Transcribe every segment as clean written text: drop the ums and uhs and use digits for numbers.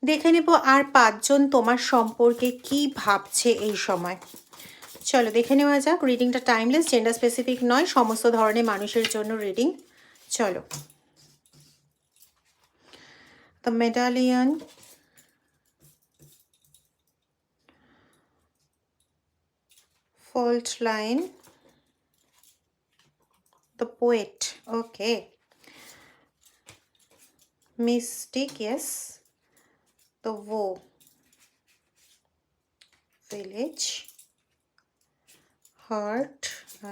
দেখে নেব আর 5 জন তোমার সম্পর্কে কি ভাবছে এই সময়। চলো দেখে নেওয়া যাক। রিডিংটা টাইমলেস, জেন্ডার স্পেসিফিক নয়, সমস্ত ধরনের মানুষের জন্য রিডিং। চলো। The medallion, fault line, the poet, okay, mystic, yes, the woe, village, heart,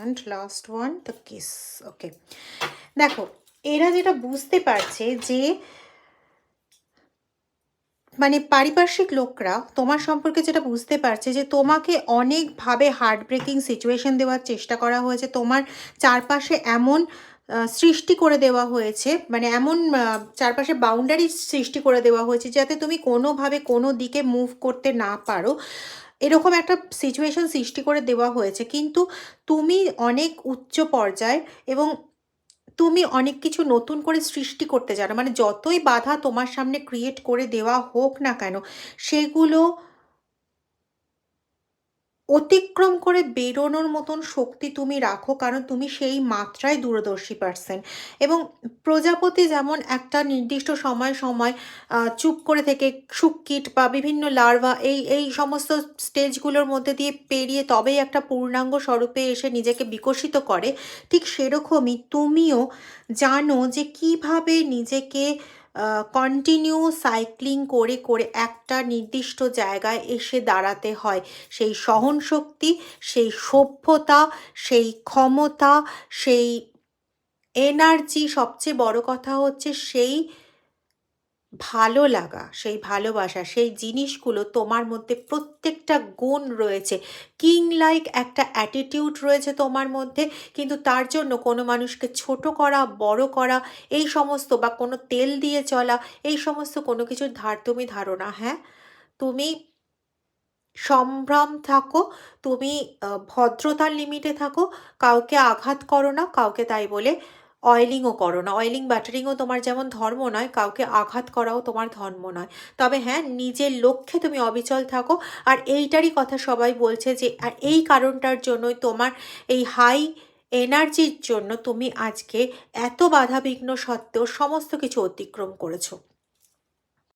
and last one the kiss, okay. দেখো এরা যেটা বুঝতে পারছে যে মানে পারিপার্শ্বিক লোকরা তোমার সম্পর্কে যেটা বুঝতে পারছে যে তোমাকে অনেকভাবে হার্ট ব্রেকিং সিচুয়েশন দেওয়ার চেষ্টা করা হয়েছে, তোমার চারপাশে এমন সৃষ্টি করে দেওয়া হয়েছে, মানে এমন চারপাশে বাউন্ডারি সৃষ্টি করে দেওয়া হয়েছে যাতে তুমি কোনোভাবে কোনো দিকে মুভ করতে না পারো, এরকম একটা সিচুয়েশন সৃষ্টি করে দেওয়া হয়েছে। কিন্তু তুমি অনেক উচ্চ পর্যায়ে এবং তুমি অনেক কিছু নতুন করে সৃষ্টি করতে জানো, মানে যতই বাধা তোমার সামনে ক্রিয়েট করে দেওয়া হোক না কেন সেগুলো অতিক্রম করে বেরোনোর মতন শক্তি তুমি রাখো, কারণ তুমি সেই মাত্রায় দূরদর্শী পারসন। এবং প্রজাপতি যেমন একটা নির্দিষ্ট সময় সময় চুপ করে থেকে শুককীট বা বিভিন্ন লার্ভা এই এই সমস্ত স্টেজগুলোর মধ্যে দিয়ে পেরিয়ে তবেই একটা পূর্ণাঙ্গ স্বরূপে এসে নিজেকে বিকশিত করে, ঠিক সেরকমই তুমিও জানো যে কিভাবে নিজেকে কন্টিনিউ সাইক্লিং করে করে একটা নির্দিষ্ট জায়গায় এসে দাঁড়াতে হয়। সেই সহনশক্তি, সেই সভ্যতা, সেই ক্ষমতা, সেই এনার্জি, সবচেয়ে বড় কথা হচ্ছে সেই ভালো লাগা, সেই ভালোবাসা, সেই জিনিসগুলো তোমার মধ্যে প্রত্যেকটা গুণ রয়েছে। কিং লাইক একটা অ্যাটিটিউড রয়েছে তোমার মধ্যে, কিন্তু তার জন্য কোনো মানুষকে ছোট করা, বড় করা, এই সমস্ত বা কোনো তেল দিয়ে চলা, এই সমস্ত কোনো কিছুর ধার তুমি ধারো না। হ্যাঁ, তুমি সম্ভ্রম থাকো, তুমি ভদ্রতার লিমিটে থাকো, কাউকে আঘাত করো না, কাউকে তাই বলে অয়েলিংও করো না। অয়েলিং বাটারিংও তোমার যেমন ধর্ম নয়, কাউকে আঘাত করাও তোমার ধর্ম নয়। তবে হ্যাঁ, নিজের লক্ষ্যে তুমি অবিচল থাকো। আর এইটারই কথা সবাই বলছে যে আর এই কারণটার জন্যই তোমার এই হাই এনার্জির জন্য তুমি আজকে এত বাধাবিঘ্ন সত্ত্বেও সমস্ত কিছু অতিক্রম করেছো।